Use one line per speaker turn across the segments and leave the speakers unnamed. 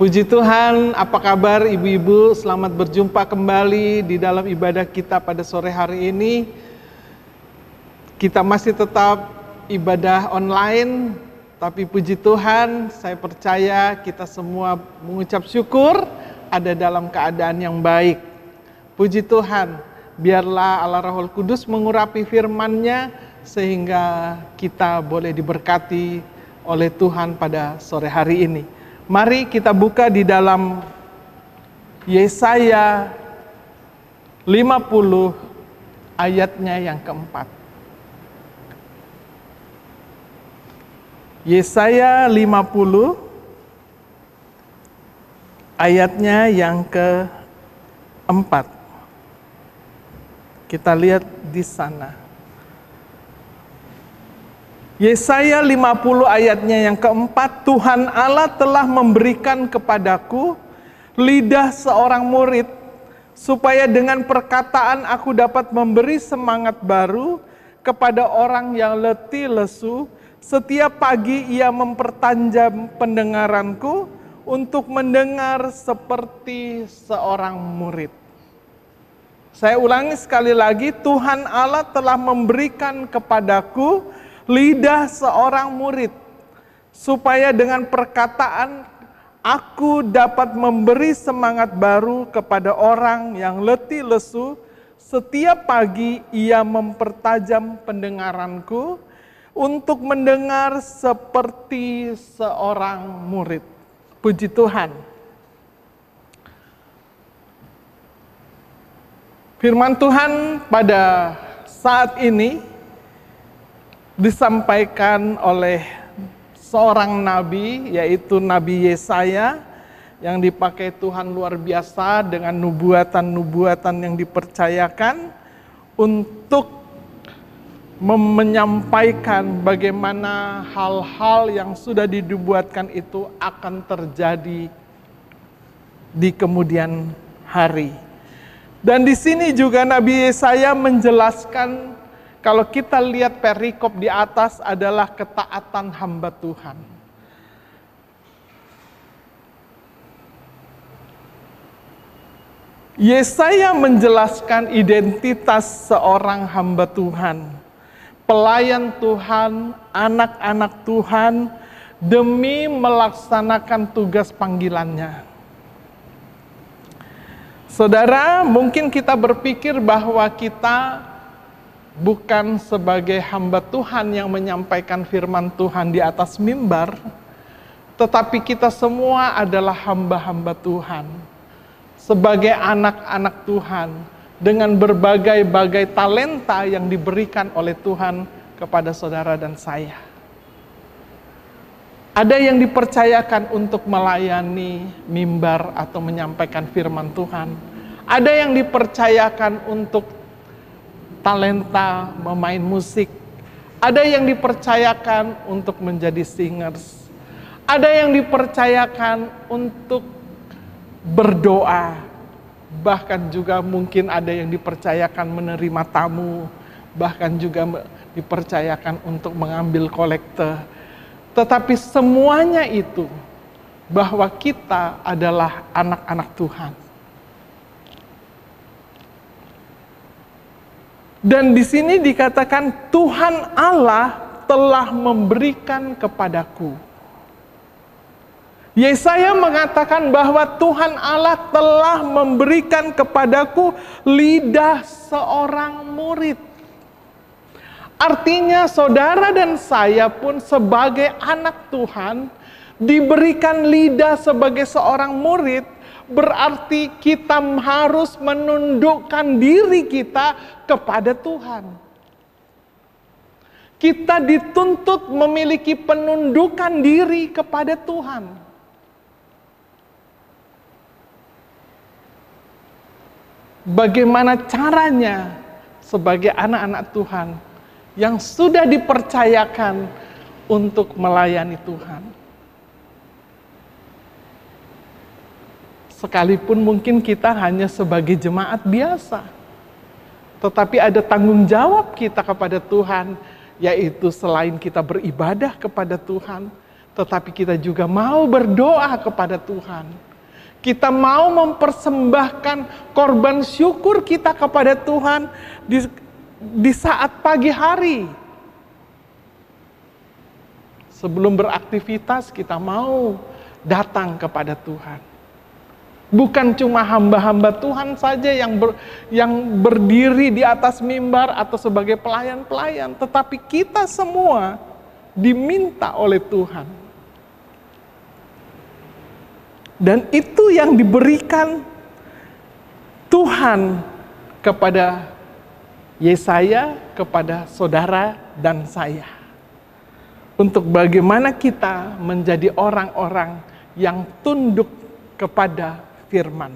Puji Tuhan, apa kabar ibu-ibu? Selamat berjumpa kembali di dalam ibadah kita pada sore hari ini. Kita masih tetap ibadah online, tapi puji Tuhan, saya percaya kita semua mengucap syukur ada dalam keadaan yang baik. Puji Tuhan, biarlah Allah Roh Kudus mengurapi firman-Nya sehingga kita boleh diberkati oleh Tuhan pada sore hari ini. Mari kita buka di dalam Yesaya 50 ayatnya yang keempat. Yesaya 50 ayatnya yang keempat. Kita lihat di sana. Yesaya 50 ayatnya yang keempat, Tuhan Allah telah memberikan kepadaku lidah seorang murid, supaya dengan perkataan aku dapat memberi semangat baru kepada orang yang letih lesu. Setiap pagi ia mempertajam pendengaranku untuk mendengar seperti seorang murid. Saya ulangi sekali lagi, Tuhan Allah telah memberikan kepadaku lidah seorang murid, supaya dengan perkataan aku dapat memberi semangat baru kepada orang yang letih lesu. Setiap pagi ia mempertajam pendengaranku untuk mendengar seperti seorang murid. Puji Tuhan. Firman Tuhan pada saat ini disampaikan oleh seorang nabi, yaitu Nabi Yesaya, yang dipakai Tuhan luar biasa dengan nubuatan-nubuatan yang dipercayakan untuk menyampaikan bagaimana hal-hal yang sudah dinubuatkan itu akan terjadi di kemudian hari. Dan di sini juga Nabi Yesaya menjelaskan, kalau kita lihat perikop di atas adalah ketaatan hamba Tuhan. Yesaya menjelaskan identitas seorang hamba Tuhan, pelayan Tuhan, anak-anak Tuhan, demi melaksanakan tugas panggilannya. Saudara, mungkin kita berpikir bahwa kita bukan sebagai hamba Tuhan yang menyampaikan firman Tuhan di atas mimbar, tetapi kita semua adalah hamba-hamba Tuhan, sebagai anak-anak Tuhan, dengan berbagai-bagai talenta yang diberikan oleh Tuhan kepada saudara dan saya. Ada yang dipercayakan untuk melayani mimbar atau menyampaikan firman Tuhan. Ada yang dipercayakan untuk talenta memain musik, ada yang dipercayakan untuk menjadi singers, ada yang dipercayakan untuk berdoa, bahkan juga mungkin ada yang dipercayakan menerima tamu, bahkan juga dipercayakan untuk mengambil kolekte. Tetapi semuanya itu bahwa kita adalah anak-anak Tuhan. Dan di sini dikatakan Tuhan Allah telah memberikan kepadaku. Yesaya mengatakan bahwa Tuhan Allah telah memberikan kepadaku lidah seorang murid. Artinya saudara dan saya pun sebagai anak Tuhan diberikan lidah sebagai seorang murid. Berarti kita harus menundukkan diri kita kepada Tuhan. Kita dituntut memiliki penundukan diri kepada Tuhan. Bagaimana caranya sebagai anak-anak Tuhan yang sudah dipercayakan untuk melayani Tuhan? Sekalipun mungkin kita hanya sebagai jemaat biasa, tetapi ada tanggung jawab kita kepada Tuhan, yaitu selain kita beribadah kepada Tuhan, tetapi kita juga mau berdoa kepada Tuhan. Kita mau mempersembahkan korban syukur kita kepada Tuhan di saat pagi hari. Sebelum beraktivitas kita mau datang kepada Tuhan. Bukan cuma hamba-hamba Tuhan saja yang berdiri di atas mimbar atau sebagai pelayan-pelayan, tetapi kita semua diminta oleh Tuhan. Dan itu yang diberikan Tuhan kepada Yesaya, kepada saudara dan saya. Untuk bagaimana kita menjadi orang-orang yang tunduk kepada firman.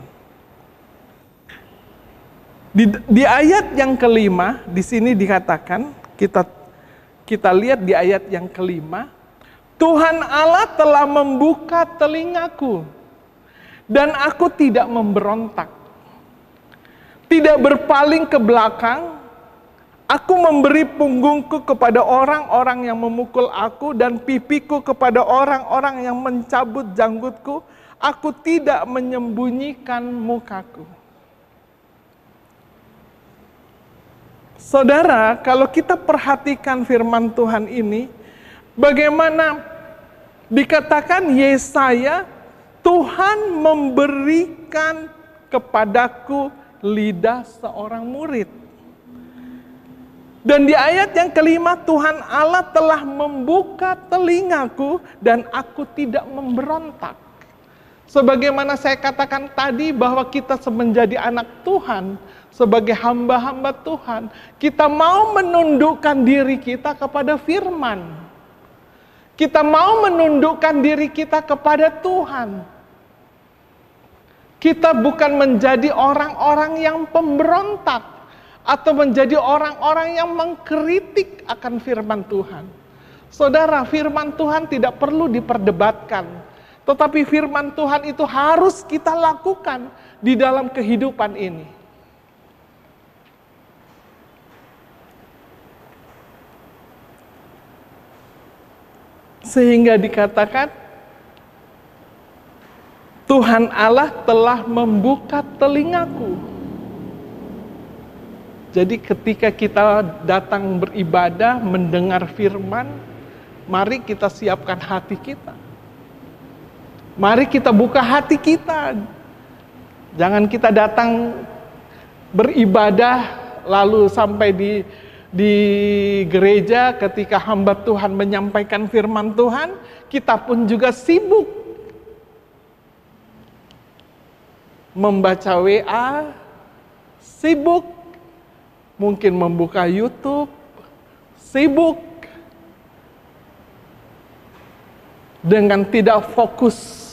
Di ayat yang kelima, di sini dikatakan, kita lihat di ayat yang kelima, Tuhan Allah telah membuka telingaku, dan aku tidak memberontak, tidak berpaling ke belakang. Aku memberi punggungku kepada orang-orang yang memukul aku, dan pipiku kepada orang-orang yang mencabut janggutku. Aku tidak menyembunyikan mukaku. Saudara, kalau kita perhatikan firman Tuhan ini, bagaimana dikatakan Yesaya, Tuhan memberikan kepadaku lidah seorang murid. Dan di ayat yang kelima, Tuhan Allah telah membuka telingaku dan aku tidak memberontak. Sebagaimana saya katakan tadi bahwa kita menjadi anak Tuhan, sebagai hamba-hamba Tuhan, kita mau menundukkan diri kita kepada firman. Kita mau menundukkan diri kita kepada Tuhan. Kita bukan menjadi orang-orang yang pemberontak atau menjadi orang-orang yang mengkritik akan firman Tuhan. Saudara, firman Tuhan tidak perlu diperdebatkan, tetapi firman Tuhan itu harus kita lakukan di dalam kehidupan ini. Sehingga dikatakan Tuhan Allah telah membuka telingaku. Jadi ketika kita datang beribadah, mendengar firman, mari kita siapkan hati kita. Mari kita buka hati kita. Jangan kita datang beribadah lalu sampai di gereja ketika hamba Tuhan menyampaikan firman Tuhan, kita pun juga sibuk membaca WA, sibuk mungkin membuka YouTube, sibuk dengan tidak fokus.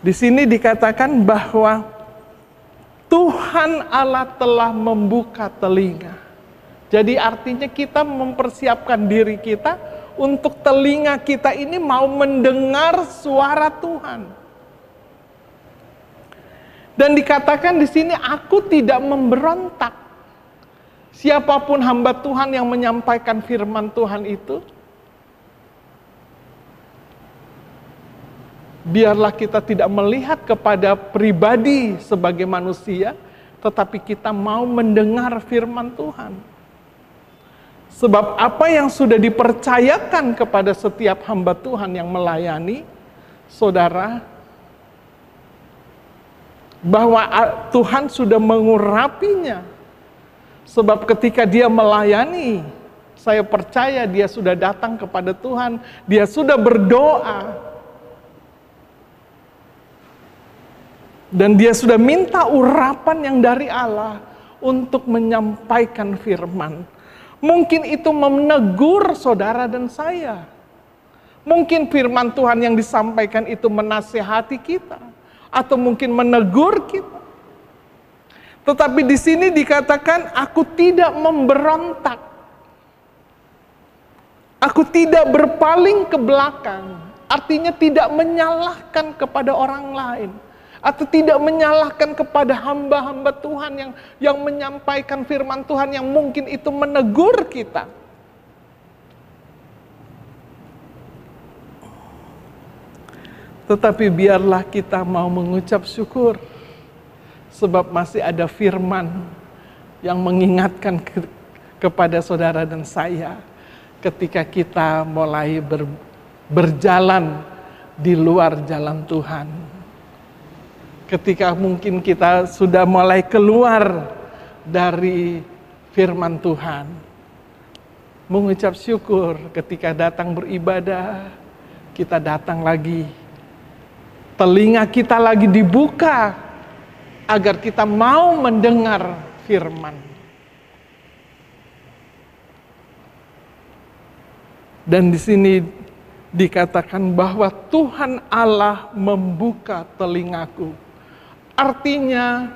Di sini dikatakan bahwa Tuhan Allah telah membuka telinga. Jadi artinya kita mempersiapkan diri kita untuk telinga kita ini mau mendengar suara Tuhan. Dan dikatakan di sini, aku tidak memberontak. Siapapun hamba Tuhan yang menyampaikan firman Tuhan itu, biarlah kita tidak melihat kepada pribadi sebagai manusia, tetapi kita mau mendengar firman Tuhan. Sebab apa yang sudah dipercayakan kepada setiap hamba Tuhan yang melayani, saudara, bahwa Tuhan sudah mengurapinya. Sebab ketika dia melayani, saya percaya dia sudah datang kepada Tuhan, dia sudah berdoa, dan dia sudah minta urapan yang dari Allah untuk menyampaikan firman. Mungkin itu menegur saudara dan saya. Mungkin firman Tuhan yang disampaikan itu menasihati kita, atau mungkin menegur kita. Tetapi di sini dikatakan, aku tidak memberontak. Aku tidak berpaling ke belakang. Artinya tidak menyalahkan kepada orang lain. Atau tidak menyalahkan kepada hamba-hamba Tuhan yang menyampaikan firman Tuhan yang mungkin itu menegur kita. Tetapi biarlah kita mau mengucap syukur, sebab masih ada firman yang mengingatkan kepada saudara dan saya ketika kita mulai berjalan di luar jalan Tuhan. Ketika mungkin kita sudah mulai keluar dari firman Tuhan. Mengucap syukur ketika datang beribadah, kita datang lagi. Telinga kita lagi dibuka agar kita mau mendengar firman. Dan di sini dikatakan bahwa Tuhan Allah membuka telingaku. Artinya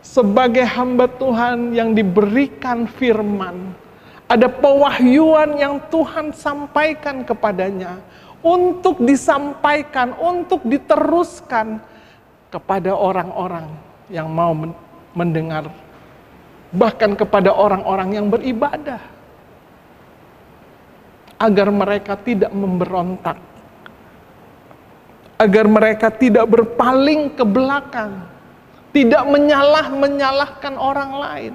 sebagai hamba Tuhan yang diberikan firman, ada pewahyuan yang Tuhan sampaikan kepadanya untuk disampaikan, untuk diteruskan kepada orang-orang yang mau mendengar, bahkan kepada orang-orang yang beribadah, agar mereka tidak memberontak, agar mereka tidak berpaling ke belakang, tidak menyalahkan orang lain,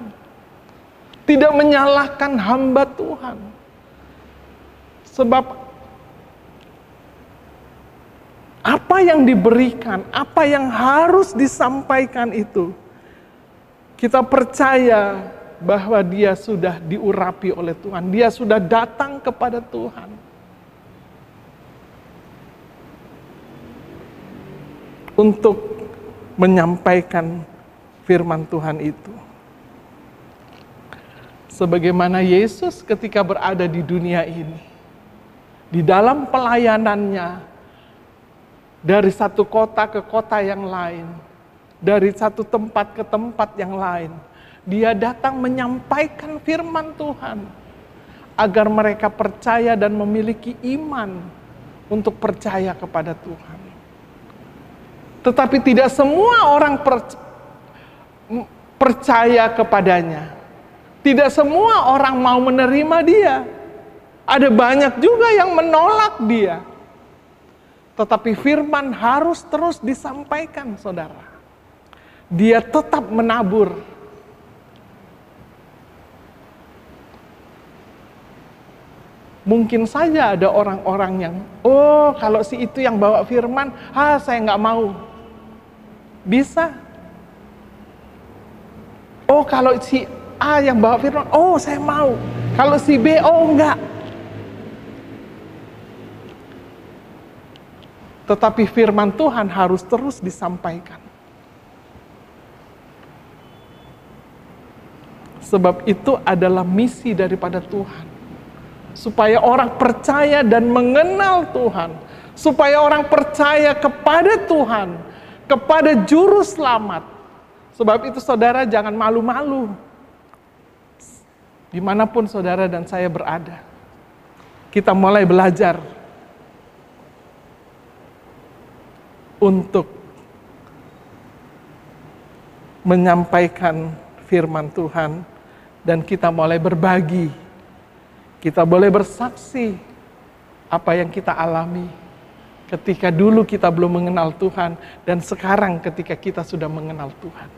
tidak menyalahkan hamba Tuhan. Sebab apa yang diberikan, apa yang harus disampaikan itu, kita percaya bahwa dia sudah diurapi oleh Tuhan, dia sudah datang kepada Tuhan. Untuk menyampaikan firman Tuhan itu. Sebagaimana Yesus ketika berada di dunia ini, di dalam pelayanannya, dari satu kota ke kota yang lain, dari satu tempat ke tempat yang lain, dia datang menyampaikan firman Tuhan, agar mereka percaya dan memiliki iman untuk percaya kepada Tuhan. Tetapi tidak semua orang percaya kepadanya. Tidak semua orang mau menerima dia. Ada banyak juga yang menolak dia. Tetapi firman harus terus disampaikan, saudara. Dia tetap menabur. Mungkin saja ada orang-orang yang, oh kalau si itu yang bawa firman, saya nggak mau. Bisa. Oh kalau si A yang bawa firman, oh saya mau. Kalau si B, oh enggak. Tetapi firman Tuhan harus terus disampaikan. Sebab itu adalah misi daripada Tuhan. Supaya orang percaya dan mengenal Tuhan. Supaya orang percaya kepada Tuhan. Kepada juru selamat. Sebab itu saudara jangan malu-malu. Dimanapun saudara dan saya berada. Kita mulai belajar. Untuk menyampaikan firman Tuhan. Dan kita mulai berbagi. Kita boleh bersaksi apa yang kita alami. Ketika dulu kita belum mengenal Tuhan. Dan sekarang ketika kita sudah mengenal Tuhan.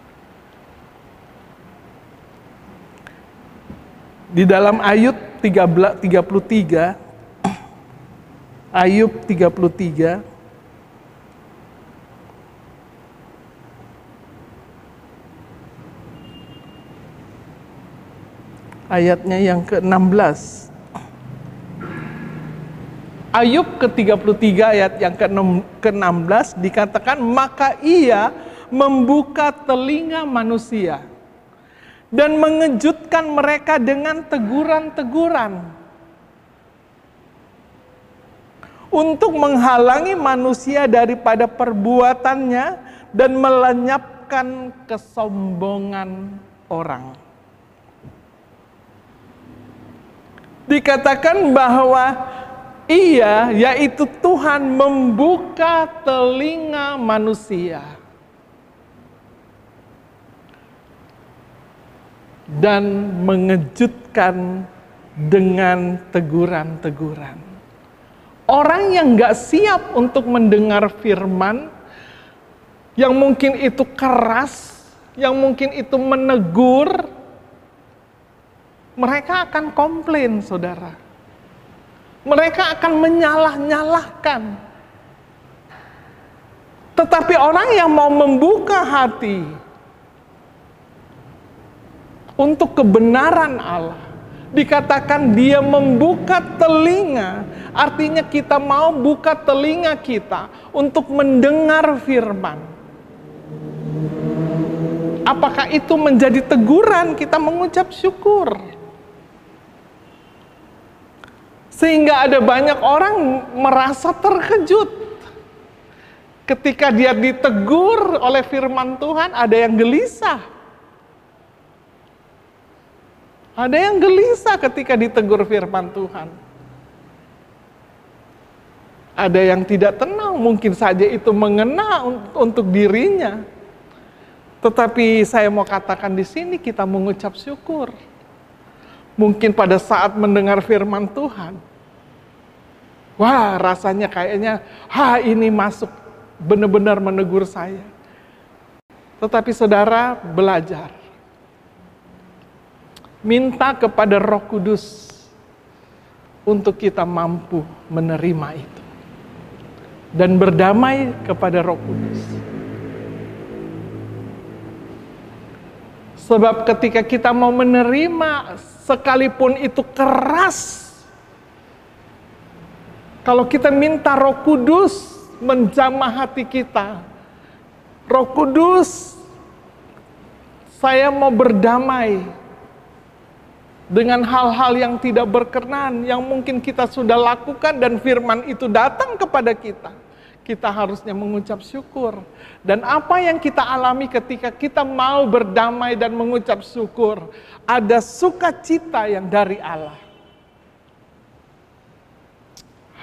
Di dalam Ayub 33. Ayub 33. Ayatnya yang ke-16. Ayub ke-33 ayat yang ke-16 dikatakan, maka ia membuka telinga manusia dan mengejutkan mereka dengan teguran-teguran untuk menghalangi manusia daripada perbuatannya dan melenyapkan kesombongan orang. Dikatakan bahwa ia, yaitu Tuhan, membuka telinga manusia dan mengejutkan dengan teguran-teguran Orang yang gak siap untuk mendengar firman, yang mungkin itu keras, yang mungkin itu menegur, mereka akan komplain, saudara. Mereka akan menyalah-nyalahkan. Tetapi orang yang mau membuka hati untuk kebenaran Allah, dikatakan dia membuka telinga, artinya kita mau buka telinga kita untuk mendengar firman. Apakah itu menjadi teguran? Kita mengucap syukur. Sehingga ada banyak orang merasa terkejut ketika dia ditegur oleh firman Tuhan. Ada yang gelisah. Ada yang gelisah ketika ditegur firman Tuhan. Ada yang tidak tenang, mungkin saja itu mengena untuk dirinya. Tetapi saya mau katakan di sini kita mengucap syukur. Mungkin pada saat mendengar firman Tuhan, wah rasanya kayaknya, ini masuk, benar-benar menegur saya. Tetapi saudara belajar. Minta kepada Roh Kudus untuk kita mampu menerima itu. Dan berdamai kepada Roh Kudus. Sebab ketika kita mau menerima, sekalipun itu keras, kalau kita minta Roh Kudus menjamah hati kita, Roh Kudus, saya mau berdamai dengan hal-hal yang tidak berkenan, yang mungkin kita sudah lakukan dan firman itu datang kepada kita. Kita harusnya mengucap syukur. Dan apa yang kita alami ketika kita mau berdamai dan mengucap syukur, ada sukacita yang dari Allah.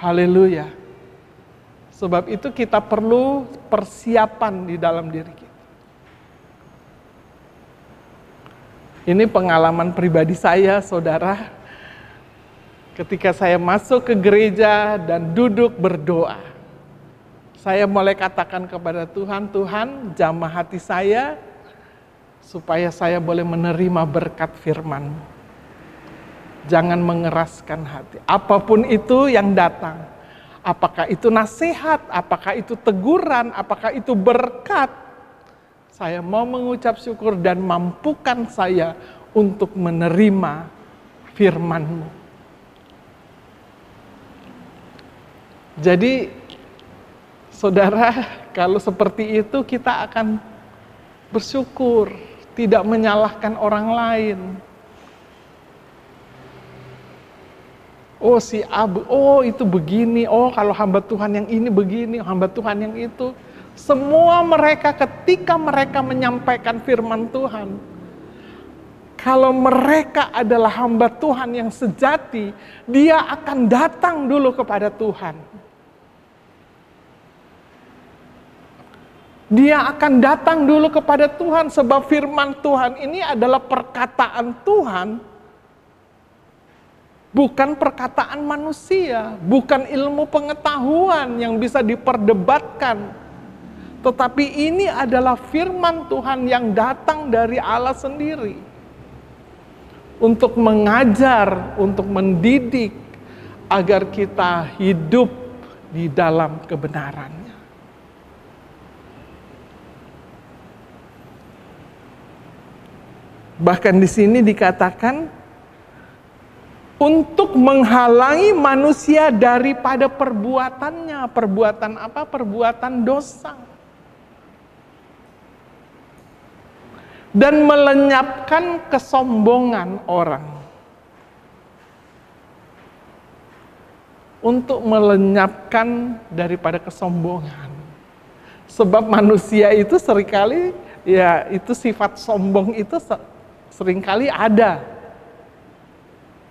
Haleluya. Sebab itu kita perlu persiapan di dalam diri kita. Ini pengalaman pribadi saya, saudara. Ketika saya masuk ke gereja dan duduk berdoa, saya mulai katakan kepada Tuhan, Tuhan jamah hati saya, supaya saya boleh menerima berkat firman-Mu. Jangan mengeraskan hati. Apapun itu yang datang, apakah itu nasihat, apakah itu teguran, apakah itu berkat, saya mau mengucap syukur dan mampukan saya untuk menerima firman-Mu. Jadi, saudara, kalau seperti itu kita akan bersyukur, tidak menyalahkan orang lain. Oh si Abu, oh itu begini, oh kalau hamba Tuhan yang ini begini, hamba Tuhan yang itu. Semua mereka ketika mereka menyampaikan firman Tuhan, kalau mereka adalah hamba Tuhan yang sejati, dia akan datang dulu kepada Tuhan. Dia akan datang dulu kepada Tuhan, sebab firman Tuhan ini adalah perkataan Tuhan, bukan perkataan manusia, bukan ilmu pengetahuan yang bisa diperdebatkan. Tetapi ini adalah firman Tuhan yang datang dari Allah sendiri. Untuk mengajar, untuk mendidik, agar kita hidup di dalam kebenarannya. Bahkan di sini dikatakan, untuk menghalangi manusia daripada perbuatannya. Perbuatan apa? Perbuatan dosa. Dan melenyapkan kesombongan orang. Untuk melenyapkan daripada kesombongan. Sebab manusia itu seringkali, ya itu sifat sombong itu seringkali ada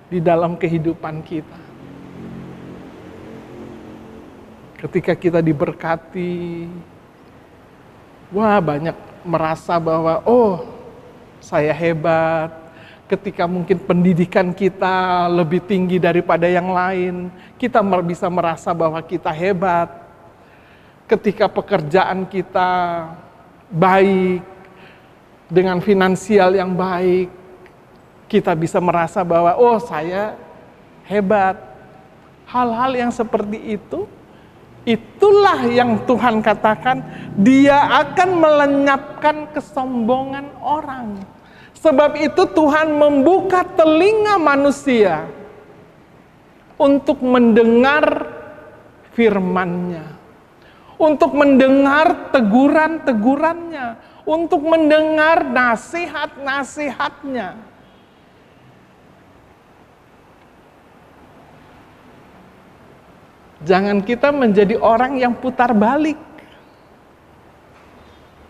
di dalam kehidupan kita. Ketika kita diberkati, wah banyak merasa bahwa, oh saya hebat, ketika mungkin pendidikan kita lebih tinggi daripada yang lain, kita bisa merasa bahwa kita hebat. Ketika pekerjaan kita baik, dengan finansial yang baik, kita bisa merasa bahwa, oh saya hebat. Hal-hal yang seperti itu, itulah yang Tuhan katakan, Dia akan melenyapkan kesombongan orang. Sebab itu Tuhan membuka telinga manusia untuk mendengar firman-Nya, untuk mendengar teguran-tegurannya, untuk mendengar nasihat-nasihatnya. Jangan kita menjadi orang yang putar balik.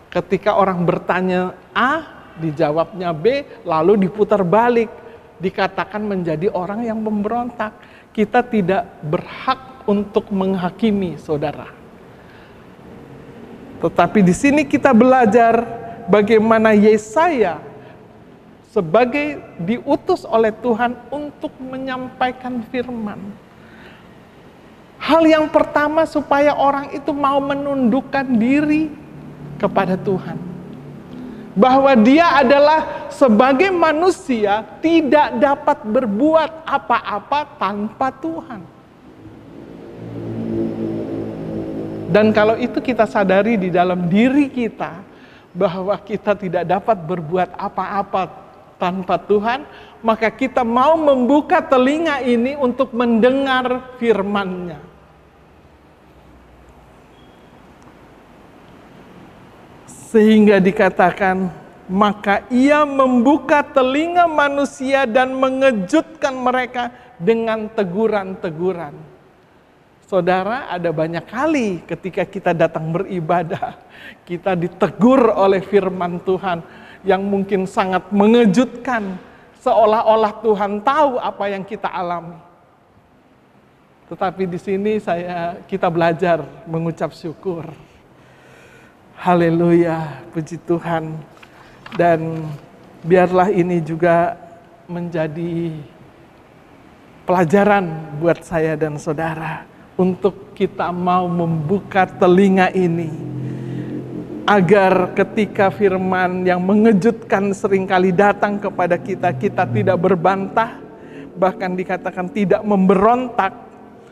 Ketika orang bertanya A, dijawabnya B, lalu diputar balik, dikatakan menjadi orang yang memberontak. Kita tidak berhak untuk menghakimi, saudara. Tetapi di sini kita belajar bagaimana Yesaya sebagai diutus oleh Tuhan untuk menyampaikan firman. Hal yang pertama supaya orang itu mau menundukkan diri kepada Tuhan. Bahwa dia adalah sebagai manusia tidak dapat berbuat apa-apa tanpa Tuhan. Dan kalau itu kita sadari di dalam diri kita, bahwa kita tidak dapat berbuat apa-apa tanpa Tuhan, maka kita mau membuka telinga ini untuk mendengar firman-Nya. Sehingga dikatakan, maka Ia membuka telinga manusia dan mengejutkan mereka dengan teguran-teguran. Saudara, ada banyak kali ketika kita datang beribadah, kita ditegur oleh firman Tuhan yang mungkin sangat mengejutkan, seolah-olah Tuhan tahu apa yang kita alami. Tetapi di sini kita belajar mengucap syukur. Haleluya, puji Tuhan. Dan biarlah ini juga menjadi pelajaran buat saya dan saudara untuk kita mau membuka telinga ini, agar ketika firman yang mengejutkan seringkali datang kepada kita, kita tidak berbantah, bahkan dikatakan tidak memberontak,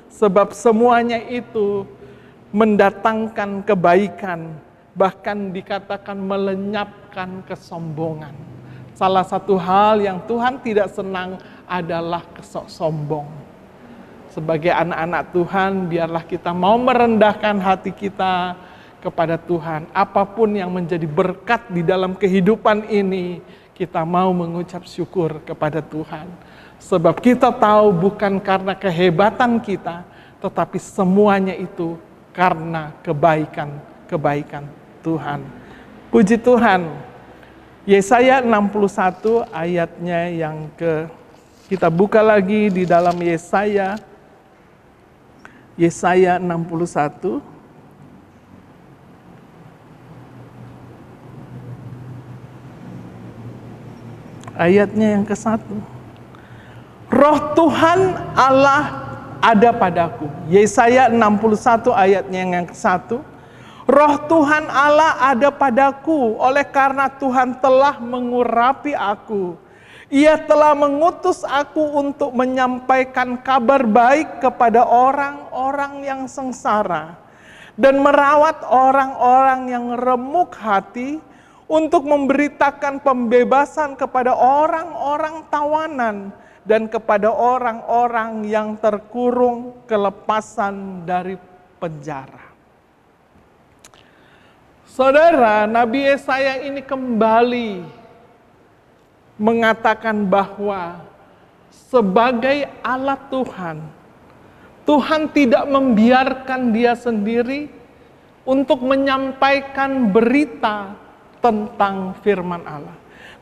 sebab semuanya itu mendatangkan kebaikan, bahkan dikatakan melenyapkan kesombongan. Salah satu hal yang Tuhan tidak senang adalah sombong. Sebagai anak-anak Tuhan, biarlah kita mau merendahkan hati kita kepada Tuhan. Apapun yang menjadi berkat di dalam kehidupan ini, kita mau mengucap syukur kepada Tuhan. Sebab kita tahu bukan karena kehebatan kita, tetapi semuanya itu karena kebaikan Tuhan. Puji Tuhan. Yesaya 61 ayatnya yang kita buka lagi di dalam Yesaya 61. Ayatnya yang ke-1. Roh Tuhan Allah ada padaku. Yesaya 61 ayatnya yang ke-1. Roh Tuhan Allah ada padaku, oleh karena Tuhan telah mengurapi aku. Ia telah mengutus aku untuk menyampaikan kabar baik kepada orang-orang yang sengsara, dan merawat orang-orang yang remuk hati, untuk memberitakan pembebasan kepada orang-orang tawanan, dan kepada orang-orang yang terkurung kelepasan dari penjara. Saudara, Nabi Yesaya ini kembali mengatakan bahwa sebagai Allah Tuhan, Tuhan tidak membiarkan dia sendiri untuk menyampaikan berita tentang firman Allah.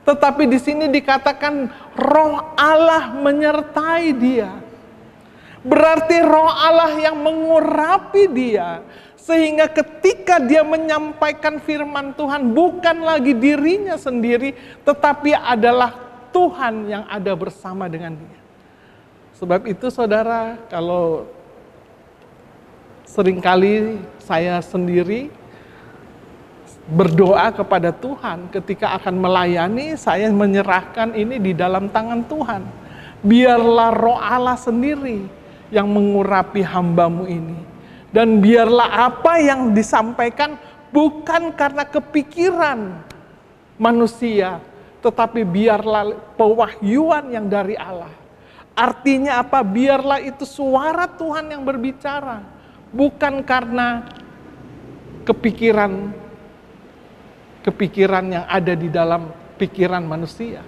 Tetapi di sini dikatakan Roh Allah menyertai dia. Berarti Roh Allah yang mengurapi dia. Sehingga ketika dia menyampaikan firman Tuhan, bukan lagi dirinya sendiri, tetapi adalah Tuhan yang ada bersama dengan dia. Sebab itu saudara, kalau seringkali saya sendiri berdoa kepada Tuhan ketika akan melayani, saya menyerahkan ini di dalam tangan Tuhan. Biarlah Roh Allah sendiri yang mengurapi hamba-Mu ini. Dan biarlah apa yang disampaikan bukan karena kepikiran manusia, tetapi biarlah pewahyuan yang dari Allah. Artinya apa? Biarlah itu suara Tuhan yang berbicara, bukan karena kepikiran yang ada di dalam pikiran manusia.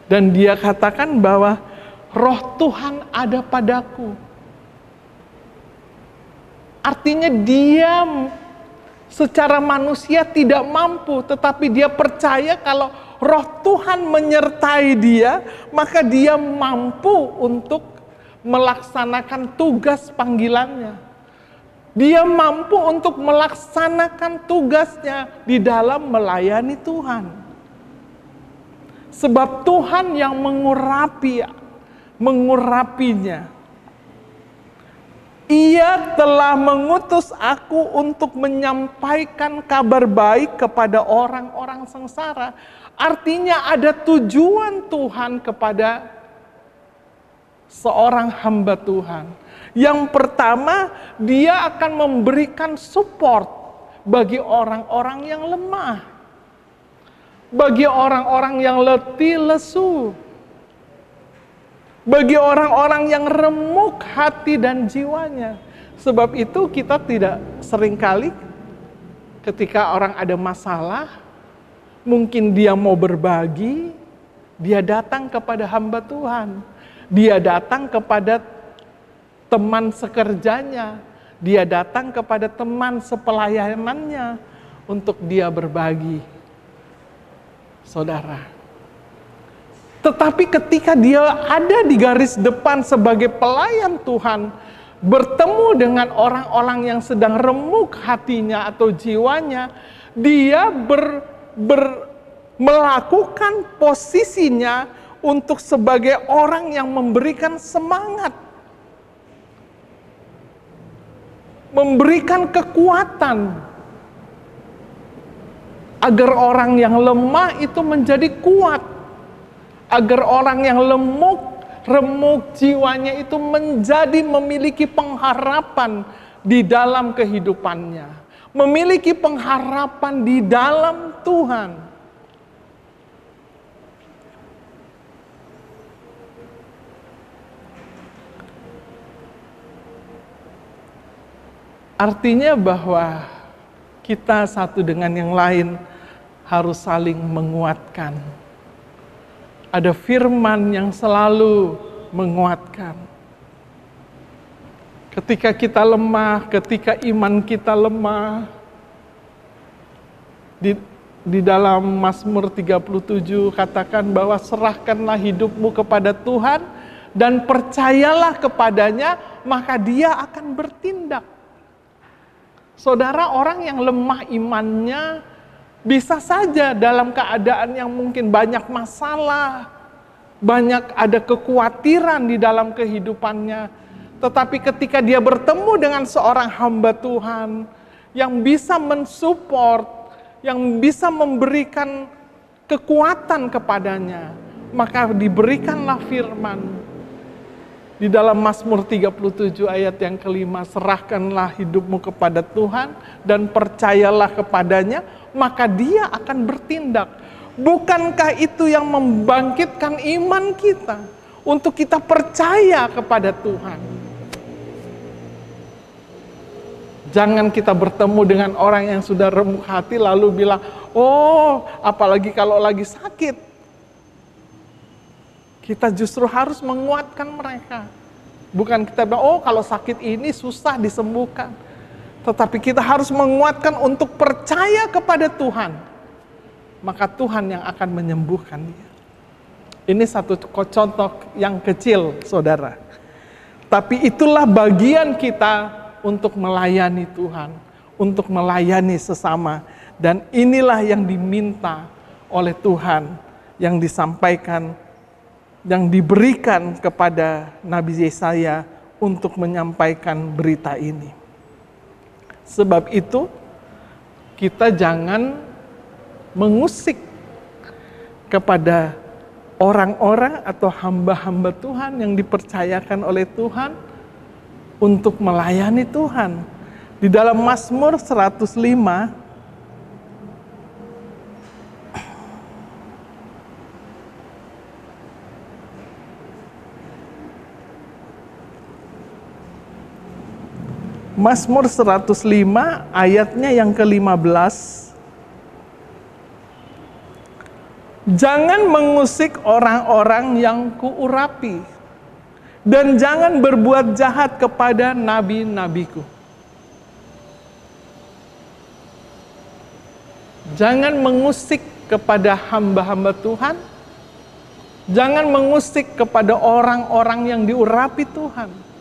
Dan dia katakan bahwa Roh Tuhan ada padaku. Artinya dia secara manusia tidak mampu, tetapi dia percaya kalau Roh Tuhan menyertai dia, maka dia mampu untuk melaksanakan tugas panggilannya. Dia mampu untuk melaksanakan tugasnya di dalam melayani Tuhan. Sebab Tuhan yang mengurapinya. Ia telah mengutus aku untuk menyampaikan kabar baik kepada orang-orang sengsara. Artinya ada tujuan Tuhan kepada seorang hamba Tuhan. Yang pertama, dia akan memberikan support bagi orang-orang yang lemah. Bagi orang-orang yang letih lesu. Bagi orang-orang yang remuk hati dan jiwanya. Sebab itu kita tidak seringkali ketika orang ada masalah, mungkin dia mau berbagi, dia datang kepada hamba Tuhan. Dia datang kepada teman sekerjanya. Dia datang kepada teman sepelayanannya untuk dia berbagi. Saudara. Tetapi ketika dia ada di garis depan sebagai pelayan Tuhan, bertemu dengan orang-orang yang sedang remuk hatinya atau jiwanya, dia melakukan posisinya untuk sebagai orang yang memberikan semangat, memberikan kekuatan, agar orang yang lemah itu menjadi kuat, agar orang yang remuk jiwanya itu menjadi memiliki pengharapan di dalam kehidupannya, memiliki pengharapan di dalam Tuhan. Artinya bahwa kita satu dengan yang lain harus saling menguatkan. Ada firman yang selalu menguatkan. Ketika kita lemah, ketika iman kita lemah, di dalam Mazmur 37 katakan bahwa serahkanlah hidupmu kepada Tuhan dan percayalah kepadanya, maka Dia akan bertindak. Saudara, orang yang lemah imannya bisa saja dalam keadaan yang mungkin banyak masalah, banyak ada kekhawatiran di dalam kehidupannya. Tetapi ketika dia bertemu dengan seorang hamba Tuhan yang bisa mensupport, yang bisa memberikan kekuatan kepadanya, maka diberikanlah firman. Di dalam Mazmur 37 ayat yang kelima, serahkanlah hidupmu kepada Tuhan dan percayalah kepadanya, maka Dia akan bertindak. Bukankah itu yang membangkitkan iman kita untuk kita percaya kepada Tuhan? Jangan kita bertemu dengan orang yang sudah remuk hati lalu bilang, oh apalagi kalau lagi sakit. Kita justru harus menguatkan mereka. Bukan kita bilang, oh kalau sakit ini susah disembuhkan. Tetapi kita harus menguatkan untuk percaya kepada Tuhan. Maka Tuhan yang akan menyembuhkan dia. Ini satu contoh yang kecil, saudara. Tapi itulah bagian kita untuk melayani Tuhan. Untuk melayani sesama. Dan inilah yang diminta oleh Tuhan, yang disampaikan, yang diberikan kepada Nabi Yesaya untuk menyampaikan berita ini. Sebab itu, kita jangan mengusik kepada orang-orang atau hamba-hamba Tuhan yang dipercayakan oleh Tuhan untuk melayani Tuhan. Di dalam Mazmur 105, Mazmur 105 ayatnya yang ke-15. Jangan mengusik orang-orang yang kuurapi, dan jangan berbuat jahat kepada nabi-nabiku. Jangan mengusik kepada hamba-hamba Tuhan, jangan mengusik kepada orang-orang yang diurapi Tuhan.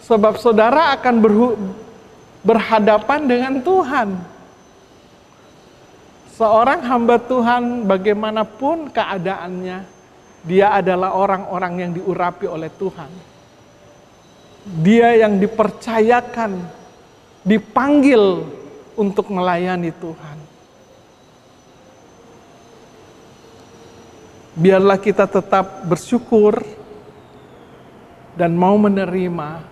Sebab saudara akan berhadapan dengan Tuhan. Seorang hamba Tuhan bagaimanapun keadaannya, dia adalah orang-orang yang diurapi oleh Tuhan. Dia yang dipercayakan, dipanggil untuk melayani Tuhan. Biarlah kita tetap bersyukur dan mau menerima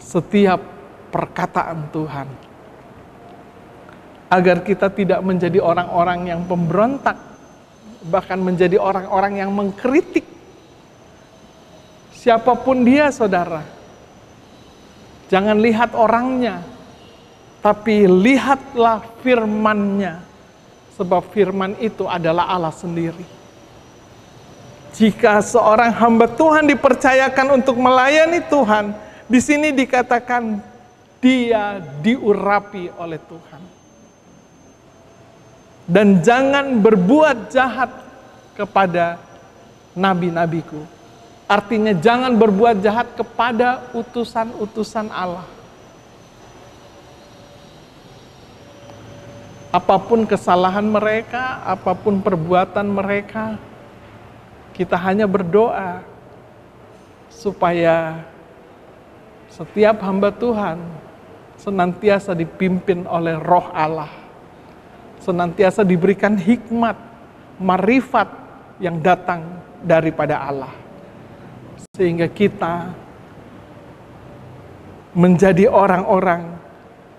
setiap perkataan Tuhan, agar kita tidak menjadi orang-orang yang pemberontak, bahkan menjadi orang-orang yang mengkritik siapapun dia, saudara. Jangan lihat orangnya, tapi lihatlah firman-Nya, sebab firman itu adalah Allah sendiri. Jika seorang hamba Tuhan dipercayakan untuk melayani Tuhan, di sini dikatakan dia diurapi oleh Tuhan. Dan jangan berbuat jahat kepada nabi-nabiku. Artinya jangan berbuat jahat kepada utusan-utusan Allah. Apapun kesalahan mereka, apapun perbuatan mereka, kita hanya berdoa supaya setiap hamba Tuhan senantiasa dipimpin oleh Roh Allah, senantiasa diberikan hikmat, marifat yang datang daripada Allah, sehingga kita menjadi orang-orang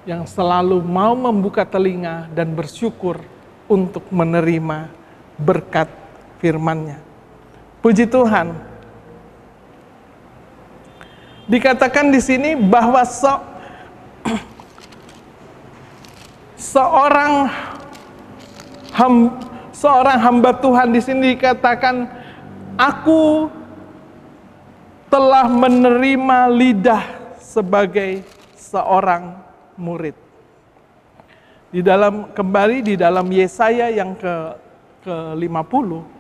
yang selalu mau membuka telinga dan bersyukur untuk menerima berkat firman-Nya. Puji Tuhan. Dikatakan di sini bahwa seorang hamba Tuhan di sini dikatakan, aku telah menerima lidah sebagai seorang murid. Kembali di dalam Yesaya yang ke-50,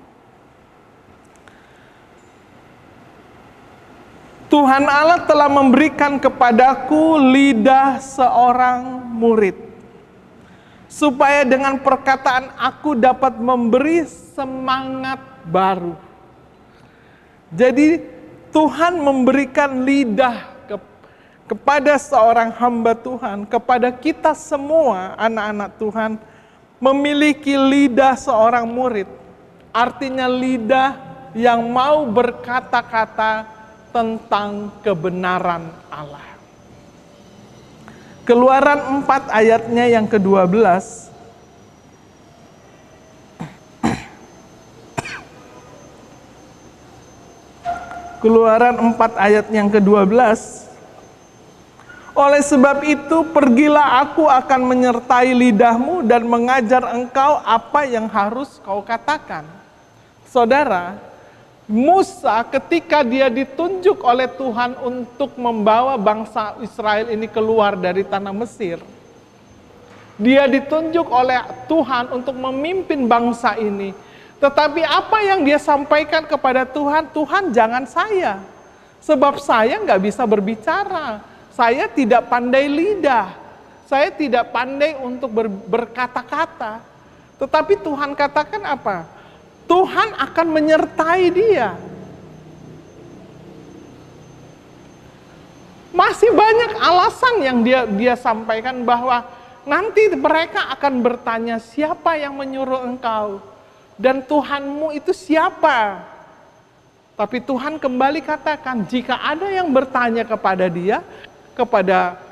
Tuhan Allah telah memberikan kepadaku lidah seorang murid, supaya dengan perkataan aku dapat memberi semangat baru. Jadi Tuhan memberikan lidah kepada seorang hamba Tuhan, kepada kita semua anak-anak Tuhan, memiliki lidah seorang murid. Artinya lidah yang mau berkata-kata tentang kebenaran Allah. Keluaran 4 ayatnya yang ke-12. Keluaran 4 ayat yang ke-12. Oleh sebab itu, pergilah, aku akan menyertai lidahmu dan mengajar engkau apa yang harus kau katakan. Saudara, Musa ketika dia ditunjuk oleh Tuhan untuk membawa bangsa Israel ini keluar dari tanah Mesir, dia ditunjuk oleh Tuhan untuk memimpin bangsa ini. Tetapi apa yang dia sampaikan kepada Tuhan, Tuhan jangan saya, sebab saya nggak bisa berbicara, saya tidak pandai lidah, saya tidak pandai untuk berkata-kata. Tetapi Tuhan katakan apa? Tuhan akan menyertai dia. Masih banyak alasan yang dia sampaikan bahwa nanti mereka akan bertanya, siapa yang menyuruh engkau? Dan Tuhanmu itu siapa? Tapi Tuhan kembali katakan, jika ada yang bertanya kepada dia,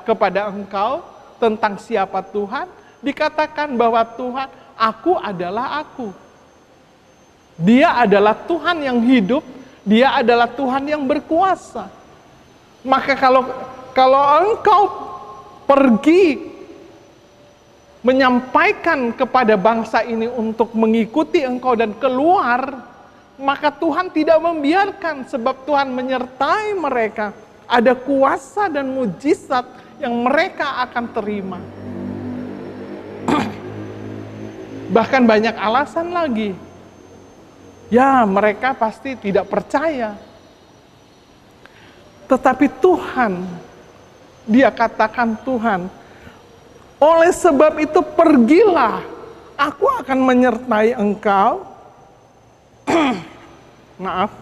kepada engkau tentang siapa Tuhan, dikatakan bahwa Tuhan, aku adalah aku. Dia adalah Tuhan yang hidup, dia adalah Tuhan yang berkuasa. Maka kalau engkau pergi menyampaikan kepada bangsa ini untuk mengikuti engkau dan keluar, maka Tuhan tidak membiarkan, sebab Tuhan menyertai mereka. Ada kuasa dan mujizat yang mereka akan terima. Bahkan banyak alasan lagi. Ya, mereka pasti tidak percaya. Tetapi Tuhan, dia katakan Tuhan, oleh sebab itu pergilah, aku akan menyertai engkau. Maaf.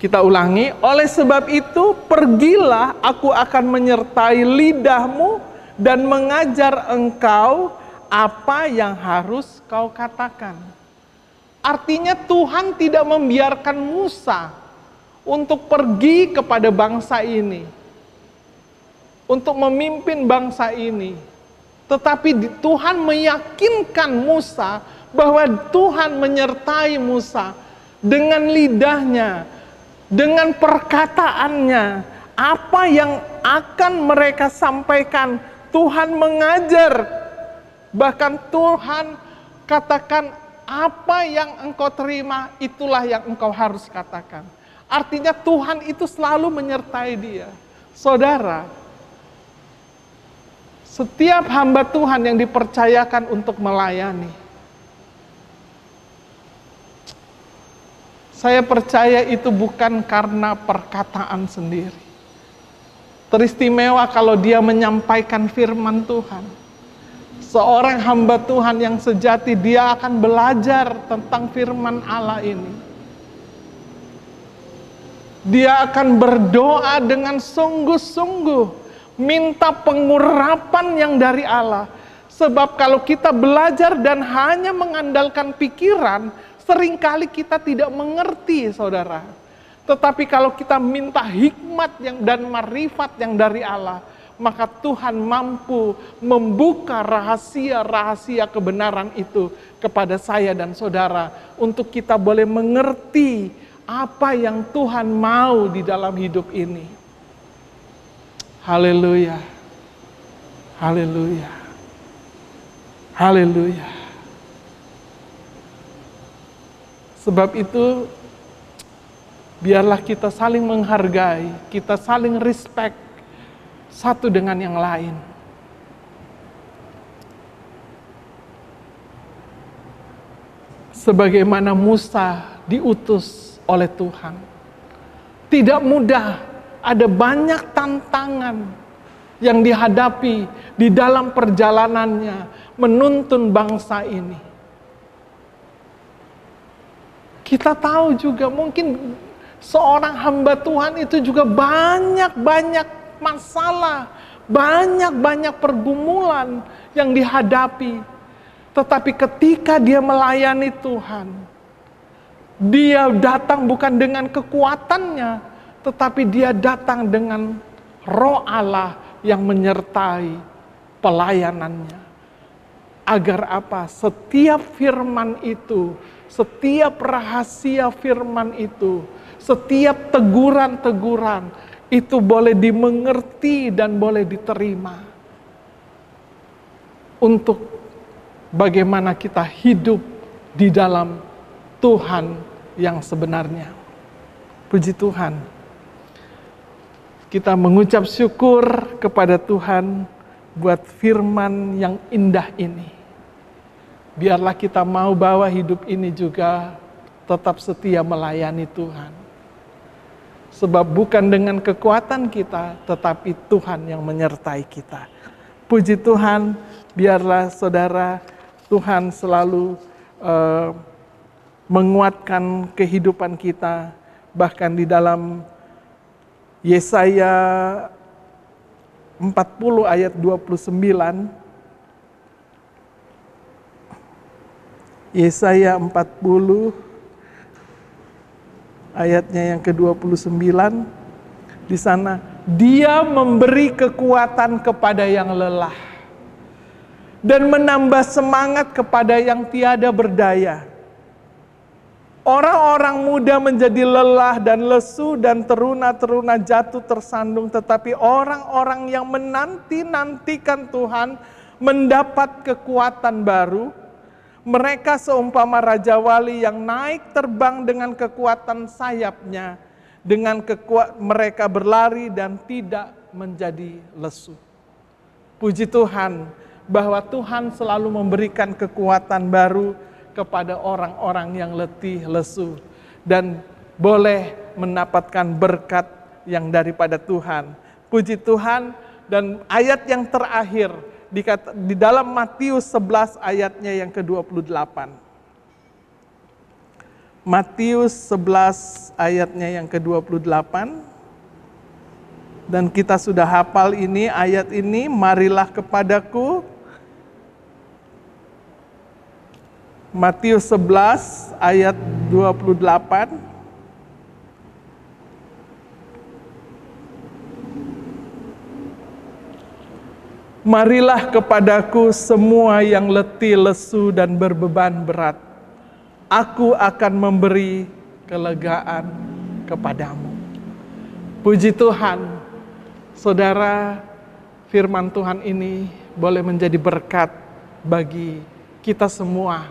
Kita ulangi, oleh sebab itu pergilah, aku akan menyertai lidahmu dan mengajar engkau apa yang harus kau katakan. Artinya Tuhan tidak membiarkan Musa untuk pergi kepada bangsa ini, untuk memimpin bangsa ini. Tetapi Tuhan meyakinkan Musa bahwa Tuhan menyertai Musa dengan lidahnya, dengan perkataannya, apa yang akan mereka sampaikan. Tuhan mengajar, bahkan Tuhan katakan, apa yang engkau terima, itulah yang engkau harus katakan. Artinya Tuhan itu selalu menyertai dia. Saudara, setiap hamba Tuhan yang dipercayakan untuk melayani, saya percaya itu bukan karena perkataan sendiri. Teristimewa kalau dia menyampaikan firman Tuhan. Seorang hamba Tuhan yang sejati, dia akan belajar tentang firman Allah ini. Dia akan berdoa dengan sungguh-sungguh, minta pengurapan yang dari Allah. Sebab kalau kita belajar dan hanya mengandalkan pikiran, seringkali kita tidak mengerti, saudara. Tetapi kalau kita minta hikmat dan marifat yang dari Allah, maka Tuhan mampu membuka rahasia-rahasia kebenaran itu kepada saya dan saudara, untuk kita boleh mengerti apa yang Tuhan mau di dalam hidup ini. Haleluya. Haleluya. Haleluya. Sebab itu, biarlah kita saling menghargai, kita saling respect satu dengan yang lain. Sebagaimana Musa diutus oleh Tuhan. Tidak mudah, ada banyak tantangan yang dihadapi di dalam perjalanannya menuntun bangsa ini. Kita tahu juga mungkin seorang hamba Tuhan itu juga banyak masalah, banyak pergumulan yang dihadapi. Tetapi ketika dia melayani Tuhan, dia datang bukan dengan kekuatannya, tetapi dia datang dengan Roh Allah yang menyertai pelayanannya. Agar apa? Setiap firman itu, setiap rahasia firman itu, setiap teguran-teguran itu boleh dimengerti dan boleh diterima. Untuk bagaimana kita hidup di dalam Tuhan yang sebenarnya. Puji Tuhan. Kita mengucap syukur kepada Tuhan buat firman yang indah ini. Biarlah kita mau bawa hidup ini juga tetap setia melayani Tuhan. Sebab bukan dengan kekuatan kita, tetapi Tuhan yang menyertai kita. Puji Tuhan, biarlah saudara, Tuhan selalu menguatkan kehidupan kita. Bahkan di dalam Yesaya 40 ayat 29, Yesaya 40 ayatnya yang ke-29, di sana, Dia memberi kekuatan kepada yang lelah dan menambah semangat kepada yang tiada berdaya. Orang-orang muda menjadi lelah dan lesu dan teruna-teruna jatuh tersandung, tetapi orang-orang yang menanti-nantikan Tuhan mendapat kekuatan baru. Mereka seumpama Raja Wali yang naik terbang dengan kekuatan sayapnya. Dengan mereka berlari dan tidak menjadi lesu. Puji Tuhan bahwa Tuhan selalu memberikan kekuatan baru kepada orang-orang yang letih lesu. Dan boleh mendapatkan berkat yang daripada Tuhan. Puji Tuhan, dan ayat yang terakhir di dalam Matius 11 ayatnya yang ke-28. Matius 11 ayatnya yang ke-28. Dan kita sudah hafal ini, ayat ini, marilah kepadaku. Matius 11 ayat 28. Marilah kepadaku semua yang letih, lesu, dan berbeban berat. Aku akan memberi kelegaan kepadamu. Puji Tuhan, saudara, firman Tuhan ini boleh menjadi berkat bagi kita semua.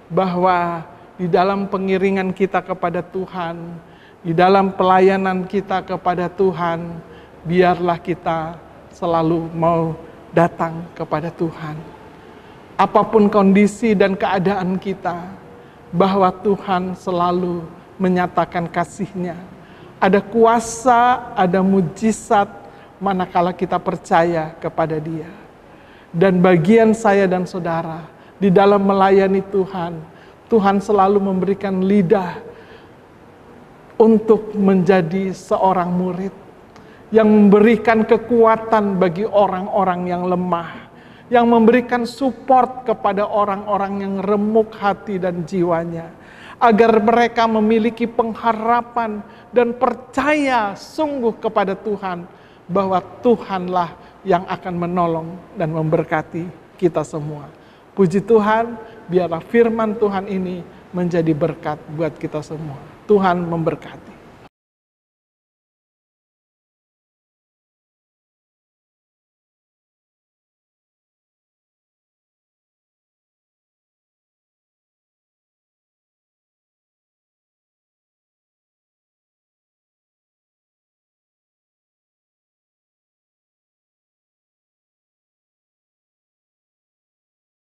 Bahwa di dalam pengiringan kita kepada Tuhan, di dalam pelayanan kita kepada Tuhan, biarlah kita selalu mau datang kepada Tuhan. Apapun kondisi dan keadaan kita, bahwa Tuhan selalu menyatakan kasih-Nya. Ada kuasa, ada mujizat manakala kita percaya kepada Dia. Dan bagian saya dan saudara, di dalam melayani Tuhan, Tuhan selalu memberikan lidah untuk menjadi seorang murid yang memberikan kekuatan bagi orang-orang yang lemah, yang memberikan support kepada orang-orang yang remuk hati dan jiwanya, agar mereka memiliki pengharapan dan percaya sungguh kepada Tuhan, bahwa Tuhanlah yang akan menolong dan memberkati kita semua. Puji Tuhan, biarlah firman Tuhan ini menjadi berkat buat kita semua. Tuhan memberkati.